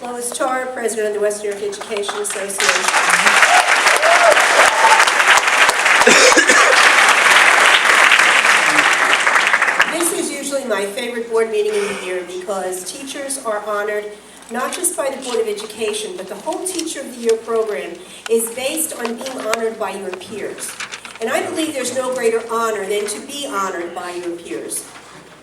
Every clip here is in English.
Lois Tarr, President of the West New York Education Association. This is usually my favorite board meeting of the year because teachers are honored not just by the Board of Education, but the whole Teacher of the Year program is based on being honored by your peers. And I believe there's no greater honor than to be honored by your peers.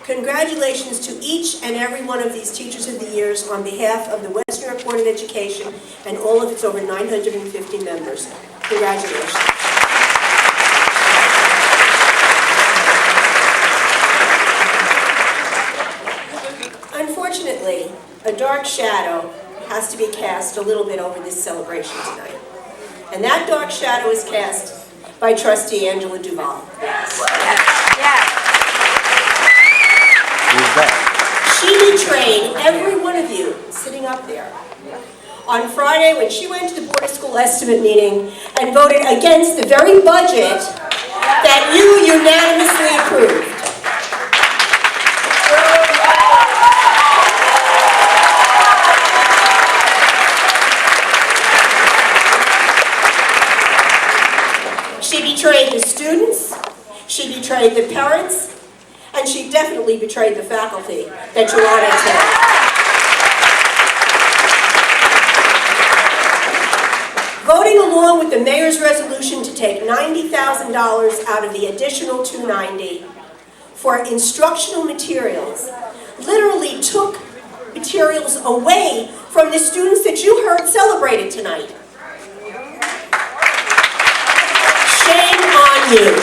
Congratulations to each and every one of these Teachers of the Years on behalf of the West New York Board of Education and all of its over 950 members. Congratulations. Unfortunately, a dark shadow has to be cast a little bit over this celebration tonight. And that dark shadow is cast by Trustee Angela Duvall. Yes. She betrayed every one of you sitting up there on Friday when she went to the Board of School Estimate meeting and voted against the very budget that you unanimously approved. She betrayed the students, she betrayed the parents, and she definitely betrayed the faculty that you honored today. Voting along with the mayor's resolution to take $90,000 out of the additional $290 for instructional materials literally took materials away from the students that you heard celebrated tonight. Shame on you.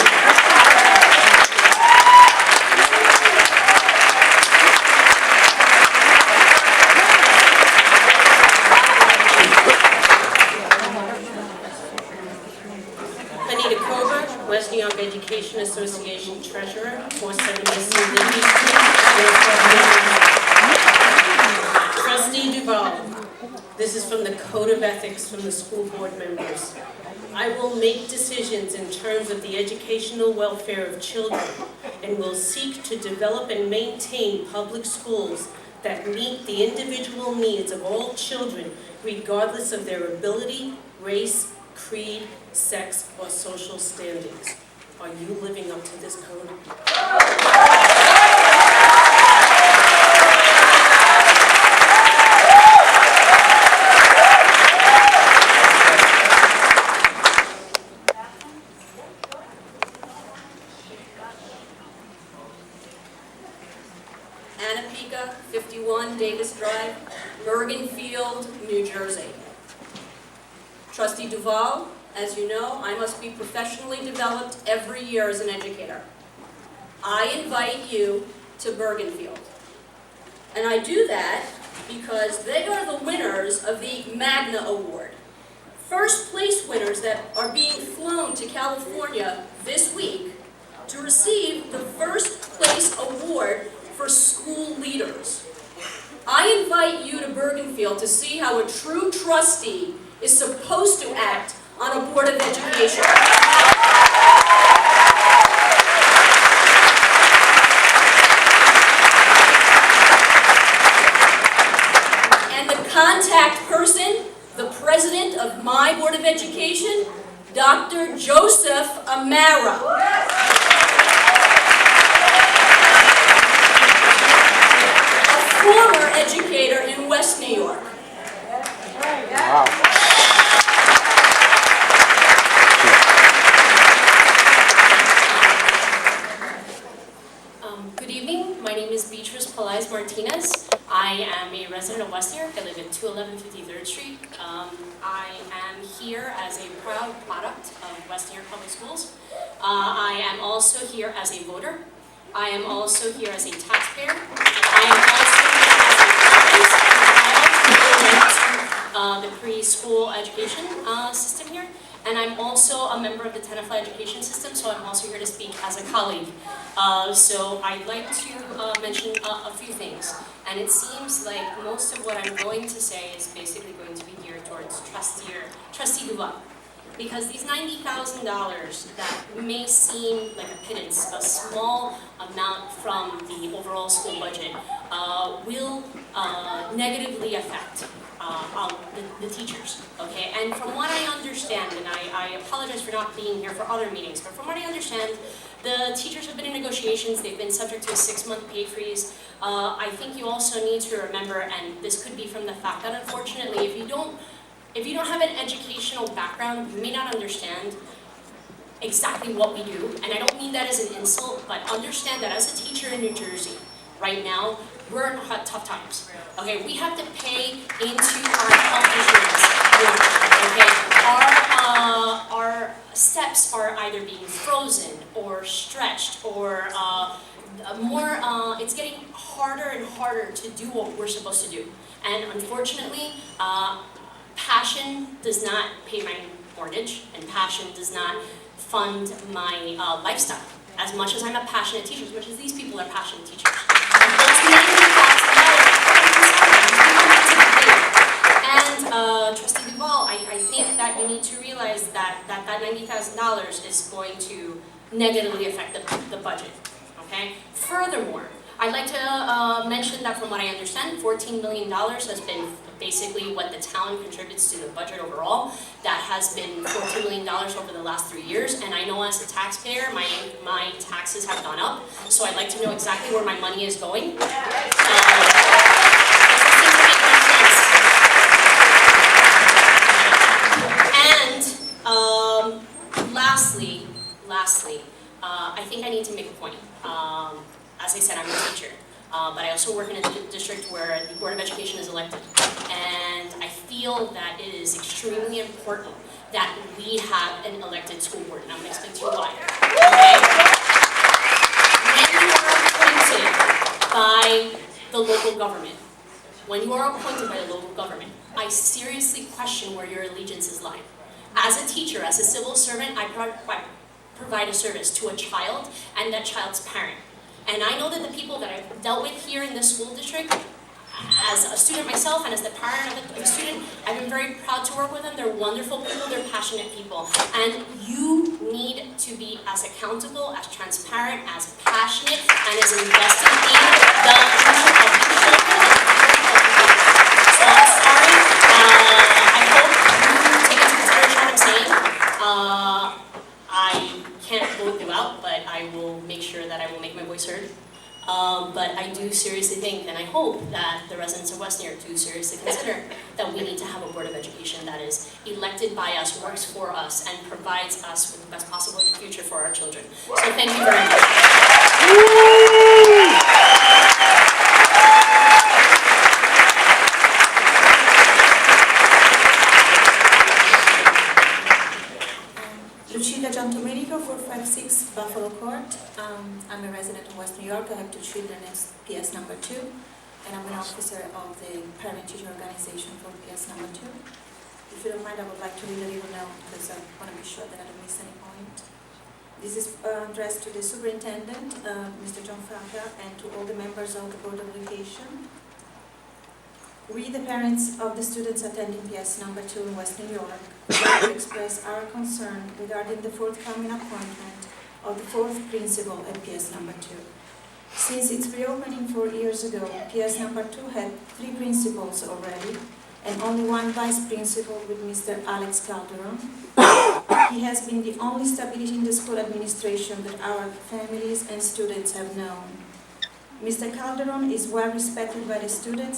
West New York Education Association Treasurer, 476 Trustee Duvall, this is from the Code of Ethics from the school board members. I will make decisions in terms of the educational welfare of children and will seek to develop and maintain public schools that meet the individual needs of all children regardless of their ability, race, creed, sex, or social standings. Are you living up to this code? Anna Pica, 51 Davis Drive, Bergenfield, New Jersey. Trustee Duvall, as you know, I must be professionally developed every year as an educator. I invite you to Bergenfield. And I do that because they are the winners of the Magna Award. First place winners that are being flown to California this week to receive the first place award for school leaders. I invite you to Bergenfield to see how a true trustee is supposed to act on a Board of Education. And the contact person, the president of my Board of Education, Dr. Joseph Amara. A former educator in West New York. Wow. Good evening. My name is Beatrice Pelaez Martinez. I am a resident of West New York. I live at 211 53rd Street. I am here as a proud product of West New York Public Schools. I am also here as a voter. I am also here as a taxpayer. I am also here as a the preschool education system here. And I'm also a member of the Tenafly Education System, so I'm also here to speak as a colleague. So I'd like to mention a few things. And it seems like most of what I'm going to say is basically going to be geared towards Trustee Duvall. Because these $90,000 that may seem like a pittance, a small amount from the overall school budget, will negatively affect the teachers, okay? And from what I understand, and I apologize for not being here for other meetings, but from what I understand, the teachers have been in negotiations, they've been subject to a 6-month pay freeze. I think you also need to remember, and this could be from the fact that unfortunately, if you don't have an educational background, you may not understand exactly what we do. And I don't mean that as an insult, but understand that as a teacher in New Jersey, right now, we're in tough times. Okay, we have to pay into our health insurance. Okay, our steps are either being frozen or stretched or it's getting harder and harder to do what we're supposed to do. And unfortunately, passion does not pay my mortgage, and passion does not fund my lifestyle. As much as I'm a passionate teacher, as much as these people are passionate teachers. And Trustee Duvall, I think that you need to realize that $90,000 is going to negatively affect the budget, okay? Furthermore, I'd like to mention that from what I understand, $14 million has been basically what the town contributes to the budget overall. That has been $14 million over the last 3 years, and I know as a taxpayer, my taxes have gone up, so I'd like to know exactly where my money is going. Lastly, I think I need to make a point. As I said, I'm a teacher, but I also work in a district where the Board of Education is elected. And I feel that it is extremely important that we have an elected school board, and I'm going to explain to you why. Okay? When you are appointed by the local government, I seriously question where your allegiances lie. As a teacher, as a civil servant, I provide a service to a child and that child's parent. And I know that the people that I've dealt with here in this school district, as a student myself and as the parent of a student, I've been very proud to work with them. They're wonderful people, they're passionate people. And you need to be as accountable, as transparent, as passionate, and as invested in the future of your children. So I'm sorry, I hope you take into consideration what I'm saying. I can't vote you out, but I will make sure that I will make my voice heard. But I do seriously think, and I hope that the residents of West New York do seriously consider that we need to have a Board of Education that is elected by us, works for us, and provides us with the best possible future for our children. So thank you very much. Lucilla Giantomenico, 456 Buffalo Court. I'm a resident of West New York. I have 2 children in PS number 2, and I'm an officer of the parent-teacher organization for PS number 2. If you don't mind, I would like to read a little note because I want to be sure that I don't miss any point. This is addressed to the superintendent, Mr. John Faja, and to all the members of the Board of Education. We, the parents of the students attending PS number 2 in West New York, would like to express our concern regarding the forthcoming appointment of the 4th principal at PS number 2. Since its reopening 4 years ago, PS number 2 had 3 principals already, and only 1 vice principal with Mr. Alex Calderon. He has been the only stability in the school administration that our families and students have known. Mr. Calderon is well respected by the students